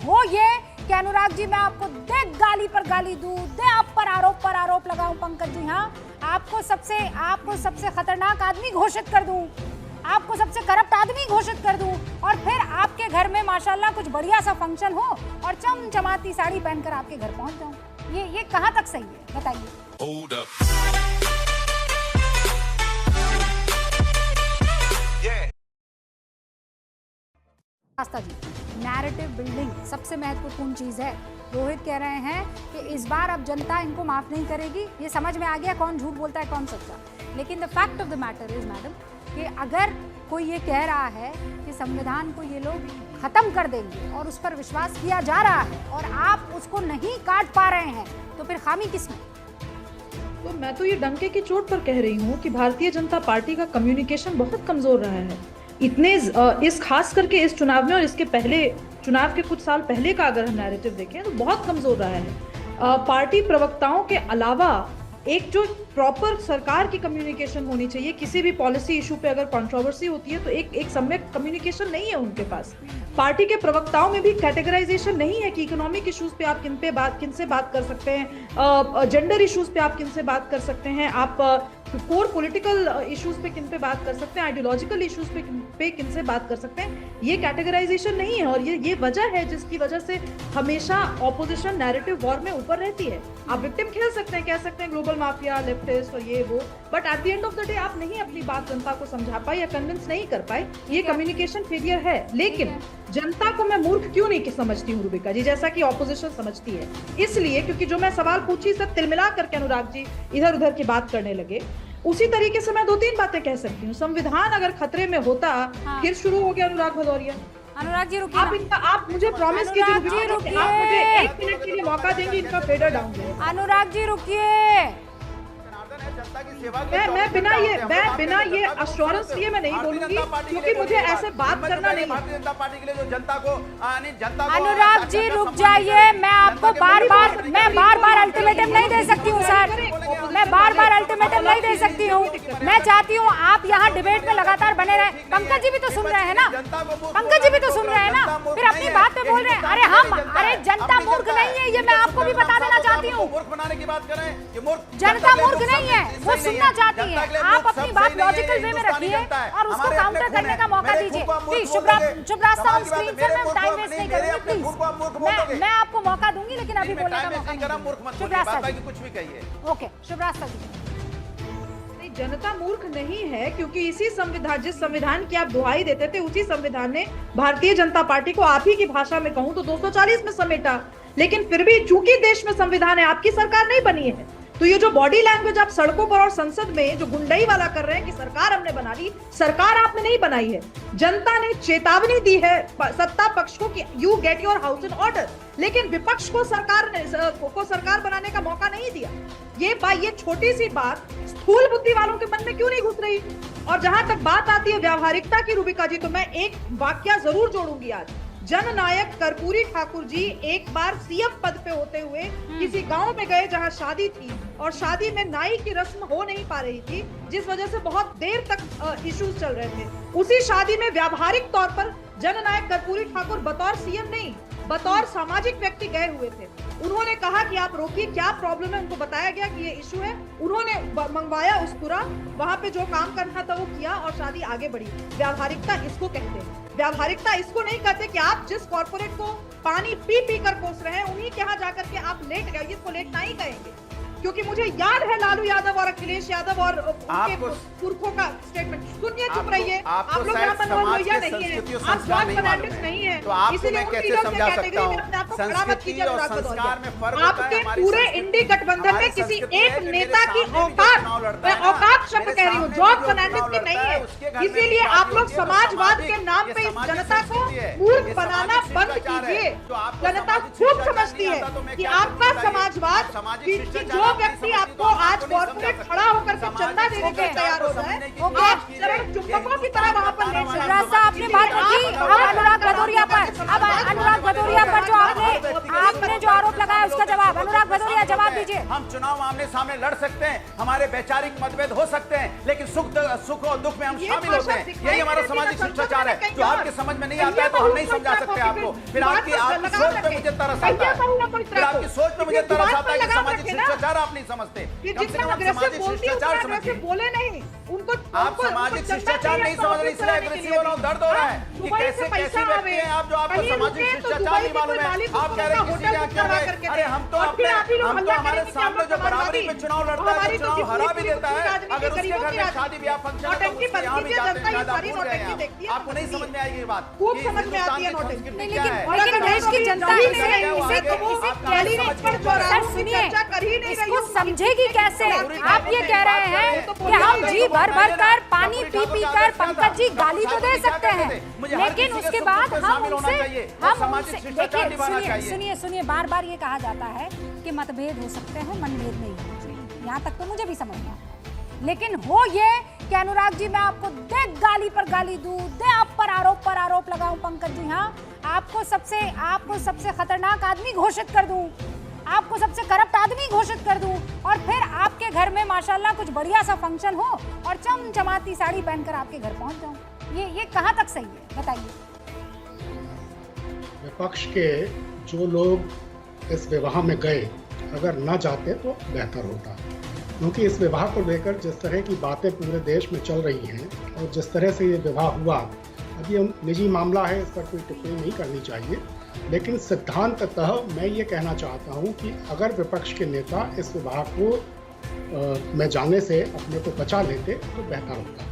हो ये कि अनुराग जी मैं आपको दे गाली पर गाली दूं, दे आप पर आरोप लगाऊं पंकज जी, हाँ आपको सबसे खतरनाक आदमी घोषित कर दूं, आपको सबसे करप्ट आदमी घोषित कर दूं, और फिर आपके घर में माशाल्लाह कुछ बढ़िया सा फंक्शन हो और चमचमाती साड़ी पहनकर आपके घर पहुंच जाऊं, ये कहां तक सही है बताइए। आस्था जी, नैरेटिव बिल्डिंग सबसे महत्वपूर्ण चीज है। रोहित कह रहे हैं कि इस बार अब जनता इनको माफ नहीं करेगी, ये समझ में आ गया कौन झूठ बोलता है कौन सच्चा। लेकिन the fact of the matter is madam कि अगर कोई ये कह रहा है कि संविधान को ये लोग खत्म कर देंगे और उस पर विश्वास किया जा रहा है और आप उसको नहीं काट पा रहे हैं, तो फिर खामी किसमें? तो मैं तो ये डंके की चोट पर कह रही हूँ कि भारतीय जनता पार्टी का कम्युनिकेशन बहुत कमजोर रहा है। इस खास करके इस चुनाव में और इसके पहले चुनाव के कुछ साल पहले का अगर हम नैरेटिव देखें तो बहुत कमजोर रहा है। पार्टी प्रवक्ताओं के अलावा एक जो प्रॉपर सरकार की कम्युनिकेशन होनी चाहिए, किसी भी पॉलिसी इशू पे अगर कंट्रोवर्सी होती है तो एक सम्यक कम्युनिकेशन नहीं है उनके पास। पार्टी के प्रवक्ताओं में भी कैटेगराइजेशन नहीं है कि इकोनॉमिक इश्यूज पे आप किनसे बात कर सकते हैं, जेंडर इश्यूज पे आप किनसे बात कर सकते हैं, आप कोर पॉलिटिकल इश्यूज पे किन पे बात कर सकते हैं, आइडियोलॉजिकल इश्यूज पे किनसे बात कर सकते हैं, ये कैटेगराइजेशन नहीं है। और ये वजह है जिसकी वजह से हमेशा ऑपोजिशन नैरेटिव वॉर में ऊपर रहती है। आप विक्टिम खेल सकते हैं, कह सकते हैं ग्लोबल माफिया, लेफ्टिस्ट और ये वो, but at the end of the day आप नहीं अपनी बात जनता को समझा पाए या कन्विंस नहीं कर पाए, ये कम्युनिकेशन फेलियर है। लेकिन जनता को मैं मूर्ख क्यों नहीं समझती हूँ रूबिका जी, जैसा कि ऑपोजिशन समझती है, इसलिए क्योंकि जो मैं सवाल पूछी सब तिलमिला करके अनुराग जी इधर उधर की बात करने लगे, उसी तरीके से मैं 2-3 बातें कह सकती हूँ। संविधान अगर खतरे में होता, फिर शुरू हो गया अनुराग भदौरिया। अनुराग जी रुकिए, आप मुझे प्रॉमिस कीजिए आप मुझे 1 मिनट के लिए मौका देंगे, इनका फेडर डाउन करें। अनुराग जी रुकिए, मैं बिना ये अश्योरेंस लिए मैं नहीं बोलूंगी, क्योंकि मुझे ऐसे बात करना नहीं है। भारतीय जनता पार्टी के लिए जो जनता को अनुराग जी रुक जाइए, मैं आपको बार बार अल्टीमेटम नहीं दे सकती हूँ सर, मैं बार बार अल्टीमेटम नहीं दे सकती हूँ। मैं चाहती हूँ आप यहाँ डिबेट में लगातार बने रहे। पंकज जी भी तो सुन रहे हैं ना, पंकज जी भी तो सुन रहे हैं ना, फिर अपनी बात पे बोल रहे हैं। अरे जनता मूर्ख नहीं है, ये मैं आपको भी बता देना चाहती हूँ। मूर्ख बनाने की बात करें कि जनता मूर्ख नहीं है, वो सुनना चाहती है। आप अपनी बात लॉजिकल वे में रखिए और उसको काउंटर करने का मौका दीजिए। प्लीज शुभराज ऑन स्क्रीन पे मैं टाइम वेस्ट नहीं करूंगी, प्लीज मैं आपको मौका दूंगी, लेकिन अभी बोलने का मौका नहीं। शुभराज कुछ भी कहिए। ओके शुभराज जी, जनता मूर्ख नहीं है, क्योंकि इसी संविधान, जिस संविधान की आप दुहाई देते थे, उसी संविधान ने भारतीय जनता पार्टी को आप ही की भाषा में कहूं तो 240 में समेटा। लेकिन फिर भी चूंकि देश में संविधान है, आपकी सरकार नहीं बनी है, तो ये जो बॉडी लैंग्वेज आप सड़कों पर और संसद में जो गुंडई वाला कर रहे हैं कि सरकार हमने बना ली, सरकार आपने नहीं बनाई है। जनता ने चेतावनी दी है सत्ता पक्ष को कि you get your house in order, लेकिन विपक्ष को सरकार बनाने का मौका नहीं दिया। ये छोटी सी बात स्थूल बुद्धि वालों के मन में क्यों नहीं घुस रही? और जहां तक बात आती है व्यावहारिकता की रूबिका जी, तो मैं एक वाक्य जरूर जोड़ूंगी आज। जननायक कर्पूरी ठाकुर जी एक बार सीएम पद पे होते हुए किसी गांव में गए जहां शादी थी, और शादी में नाई की रस्म हो नहीं पा रही थी, जिस वजह से बहुत देर तक इश्यूज चल रहे थे। उसी शादी में व्यावहारिक तौर पर जननायक कर्पूरी ठाकुर बतौर सीएम नहीं, बतौर सामाजिक व्यक्ति गए हुए थे। उन्होंने कहा कि आप रोकिए, क्या प्रॉब्लम है, उनको बताया गया कि ये इशू है, उन्होंने मंगवाया उस्तरा, वहां पे जो काम करना था वो किया और शादी आगे बढ़ी। व्यावहारिकता इसको कहते हैं। व्यावहारिकता इसको नहीं कहते कि आप जिस कॉर्पोरेट को पानी पी पी कर कोस रहे हैं, उन्हीं के यहाँ जाकर के आप लेट गए, इसको लेटना ही कहेंगे। क्योंकि मुझे याद है लालू यादव और अखिलेश यादव और उनके पुरखों का स्टेटमेंट। सुनिए, चुप रहिए, आप लोग यहाँ पर लोहिया नहीं है, आप जॉर्ज फर्नांडिस नहीं है, इसीलिए उन लीडर्स के कैटेगरी में अपने आप को खड़ा मत कीजिए अनुराग भदौरिया। आपके पूरे इंडी गठबंधन में किसी एक नेता की औकात, मैं औकात शब्द कह रही हूँ, जॉर्ज फर्नांडिस की नहीं है। इसीलिए आप लोग समाजवाद के नाम पे इस जनता को मूर्ख बनाना बंद कीजिए। जनता खूब समझती है कि आपका समाजवाद, जो व्यक्ति आपको आज कॉर्पोरेट खड़ा होकर के चंदा देने के तैयार हो जाए, आप चरण चुंबकों की तरह वहां पर लेट जाए। आपने बात रखी, अब अनुराग भदौरिया पर जो आपने जो आरोप लगाया उसका जवाब अनुराग भदौरिया जवाब हैं। दीजिए। हम चुनाव आमने सामने लड़ सकते हैं, हमारे वैचारिक मतभेद हो सकते हैं, लेकिन सुख और दुख में हम शामिल होते हैं। यही हमारा सामाजिक शिष्टाचार है, जो आपके समझ में नहीं आता है तो हम नहीं समझा सकते आपको। फिर आपकी सोच पे मुझे तरस आता है, फिर आपकी सोच पे मुझे तरस आता है कि सामाजिक शिष्टाचार आप नहीं समझते। कम से कम सामाजिक शिष्टाचार समझिए। बोले नहीं उनको, आप सामाजिक शिष्टाचार नहीं समझ रहे, इसलिए एग्रेसिव हो रहा हूं, दर्द हो रहा है कि कैसे कैसी व्यक्ति हैं आप जो आपको सामाजिक शिष्टाचार नहीं मालूम है। आप कह रहे हैं किसी ने क्या रहे, अरे हम तो हमारे सामने जो बराबरी पे चुनाव लड़ता है, जो चुनाव हरा भी देता है, अगर उसके घर में शादी ब्याह फंक्शन है तो उसके यहाँ भी जाते हैं, ज्यादा भूल रहे हैं। आपको नहीं समझ में आएगी ये बात, खूब समझ में आती है नोटिस। लेकिन देश की जनता इसको समझेगी कैसे? आप ये कह रहे हैं कि हम जी भर कर पानी पी कर पंकज जी गाली तो दे सकते हैं, लेकिन उसके बाद हम उनसे देखिए, सुनिए, बार बार ये कहा जाता है कि मतभेद हो सकते हैं, मनभेद नहीं होना चाहिए। यहाँ तक तो मुझे भी समझ में आता है, लेकिन हो ये कि अनुराग जी मैं आपको दे गाली पर गाली दूं, दे आप पर आरोप लगाऊं, पंकज जी हाँ आपको सबसे खतरनाक आदमी घोषित कर दूं, आपको सबसे करप्ट आदमी घोषित कर दूं, और फिर आपके घर में माशाल्लाह कुछ बढ़िया सा फंक्शन हो और चमचमाती साड़ी पहनकर आपके घर पहुंच जाऊं, ये कहां तक सही है बताइए? विपक्ष के जो लोग इस विवाह में गए अगर न जाते तो बेहतर होता, क्योंकि इस विवाह को लेकर जिस तरह की बातें पूरे देश में चल रही हैं और जिस तरह से ये विवाह हुआ, अभी हम निजी मामला है, इस पर कोई टिप्पणी नहीं करनी चाहिए, लेकिन सिद्धांततः मैं ये कहना चाहता हूँ कि अगर विपक्ष के नेता इस विवाह को में जाने से अपने को बचा लेते तो बेहतर होता।